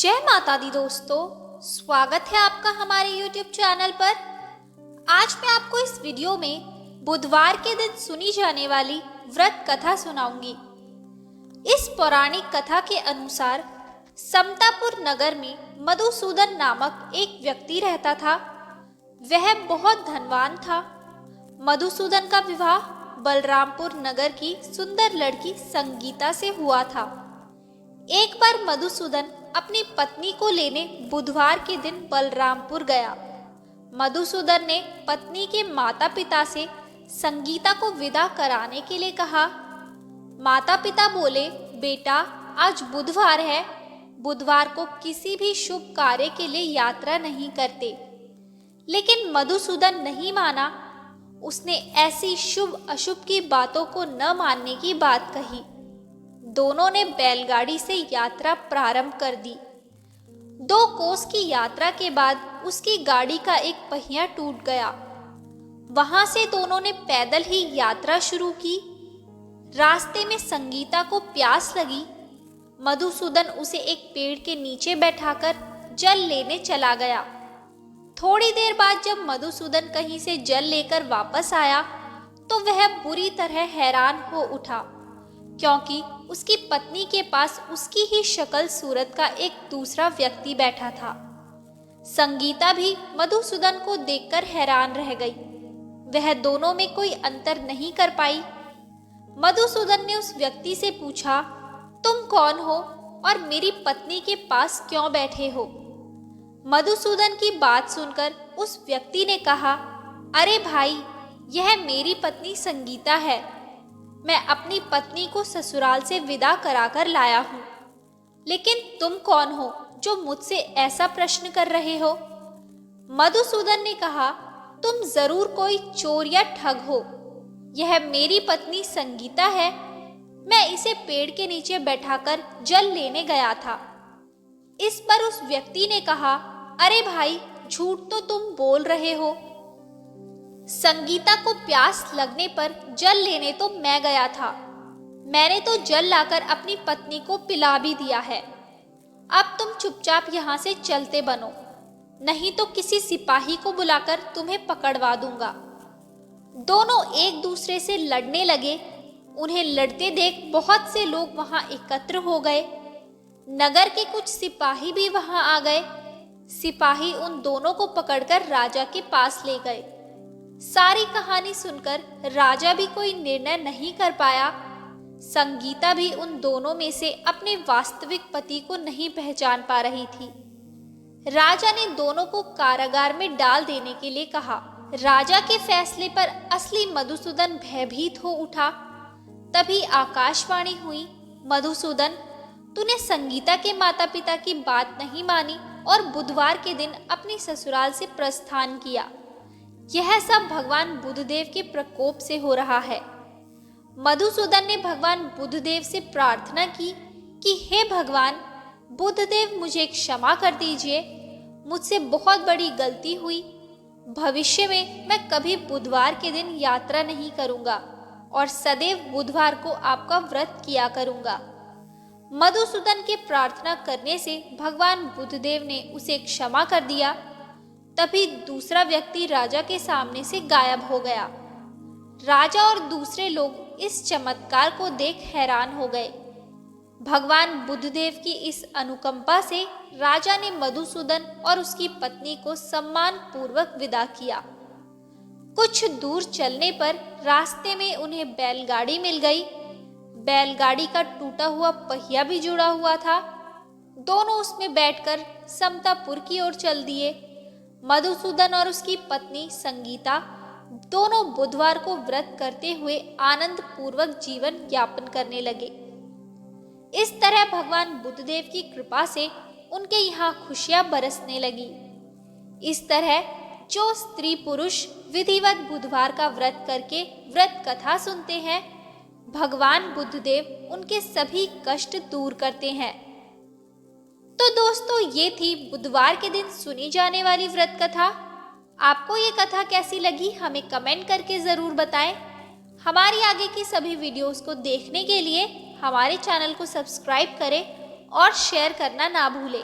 जय माता दी दोस्तों, स्वागत है आपका हमारे YouTube चैनल पर। आज मैं आपको इस वीडियो में बुधवार के दिन सुनी जाने वाली व्रत कथा सुनाऊंगी। इस पौराणिक कथा के अनुसार समतापुर नगर में मधुसूदन नामक एक व्यक्ति रहता था। वह बहुत धनवान था। मधुसूदन का विवाह बलरामपुर नगर की सुंदर लड़की संगीता से हुआ था। एक बार मधुसूदन अपनी पत्नी को लेने बुधवार के दिन बलरामपुर गया। मधुसूदन ने पत्नी के माता पिता से संगीता को विदा कराने के लिए कहा। माता पिता बोले, बेटा आज बुधवार है, बुधवार को किसी भी शुभ कार्य के लिए यात्रा नहीं करते। लेकिन मधुसूदन नहीं माना। उसने ऐसी शुभ अशुभ की बातों को न मानने की बात कही। दोनों ने बैलगाड़ी से यात्रा प्रारंभ कर दी। 2 कोस की यात्रा के बाद उसकी गाड़ी का एक पहिया टूट गया। वहां से दोनों ने पैदल ही यात्रा शुरू की। रास्ते में संगीता को प्यास लगी। मधुसूदन उसे एक पेड़ के नीचे बैठाकर जल लेने चला गया। थोड़ी देर बाद जब मधुसूदन कहीं से जल लेकर वापस आया तो वह बुरी तरह हैरान हो उठा, क्योंकि उसकी पत्नी के पास उसकी ही शक्ल सूरत का एक दूसरा व्यक्ति बैठा था। संगीता भी मधुसूदन को देखकर हैरान रह गई। वह दोनों में कोई अंतर नहीं कर पाई। मधुसूदन ने उस व्यक्ति से पूछा, तुम कौन हो और मेरी पत्नी के पास क्यों बैठे हो? मधुसूदन की बात सुनकर उस व्यक्ति ने कहा, अरे भाई, यह मेरी पत्नी संगीता है। मैं अपनी पत्नी को ससुराल से विदा कराकर लाया हूँ। लेकिन तुम कौन हो जो मुझसे ऐसा प्रश्न कर रहे हो? मधुसूदन ने कहा, तुम जरूर कोई चोर या ठग हो। यह मेरी पत्नी संगीता है। मैं इसे पेड़ के नीचे बैठाकर जल लेने गया था। इस पर उस व्यक्ति ने कहा, अरे भाई, झूठ तो तुम बोल रहे हो। संगीता को प्यास लगने पर जल लेने तो मैं गया था। मैंने तो जल लाकर अपनी पत्नी को पिला भी दिया है। अब तुम चुपचाप यहाँ से चलते बनो, नहीं तो किसी सिपाही को बुलाकर तुम्हें पकड़वा दूंगा। दोनों एक दूसरे से लड़ने लगे। उन्हें लड़ते देख बहुत से लोग वहां एकत्र हो गए। नगर के कुछ सिपाही भी वहां आ गए। सिपाही उन दोनों को पकड़कर राजा के पास ले गए। सारी कहानी सुनकर राजा भी कोई निर्णय नहीं कर पाया। संगीता भी उन दोनों में से अपने वास्तविक पति को नहीं पहचान पा रही थी। राजा ने दोनों को कारागार में डाल देने के लिए कहा। राजा के फैसले पर असली मधुसूदन भयभीत हो उठा। तभी आकाशवाणी हुई, मधुसूदन, तूने संगीता के माता पिता की बात नहीं मानी और बुधवार के दिन अपनी ससुराल से प्रस्थान किया। यह सब भगवान बुधदेव के प्रकोप से हो रहा है। मधुसूदन ने भगवान बुधदेव से प्रार्थना की कि हे भगवान बुधदेव, मुझे क्षमा कर दीजिए। मुझसे बहुत बड़ी गलती हुई। भविष्य में मैं कभी बुधवार के दिन यात्रा नहीं करूंगा और सदैव बुधवार को आपका व्रत किया करूंगा। मधुसूदन के प्रार्थना करने से भगवान बुधदेव ने उसे क्षमा कर दिया। तभी दूसरा व्यक्ति राजा के सामने से गायब हो गया। राजा और दूसरे लोग इस चमत्कार को देख हैरान हो गए। भगवान बुधदेव की इस अनुकंपा से राजा ने मधुसूदन और उसकी पत्नी को सम्मान पूर्वक विदा किया। कुछ दूर चलने पर रास्ते में उन्हें बैलगाड़ी मिल गई। बैलगाड़ी का टूटा हुआ पहिया भी जुड़ा हुआ था। दोनों उसमें बैठकर समतापुर की ओर चल दिए। मधुसूदन और उसकी पत्नी संगीता दोनों बुधवार को व्रत करते हुए आनंद पूर्वक जीवन यापन करने लगे। इस तरह भगवान बुधदेव की कृपा से उनके यहाँ खुशियां बरसने लगी। इस तरह जो स्त्री पुरुष विधिवत बुधवार का व्रत करके व्रत कथा सुनते हैं, भगवान बुधदेव उनके सभी कष्ट दूर करते हैं। तो दोस्तों, ये थी बुधवार के दिन सुनी जाने वाली व्रत कथा। आपको ये कथा कैसी लगी हमें कमेंट करके ज़रूर बताएं। हमारी आगे की सभी वीडियोस को देखने के लिए हमारे चैनल को सब्सक्राइब करें और शेयर करना ना भूलें।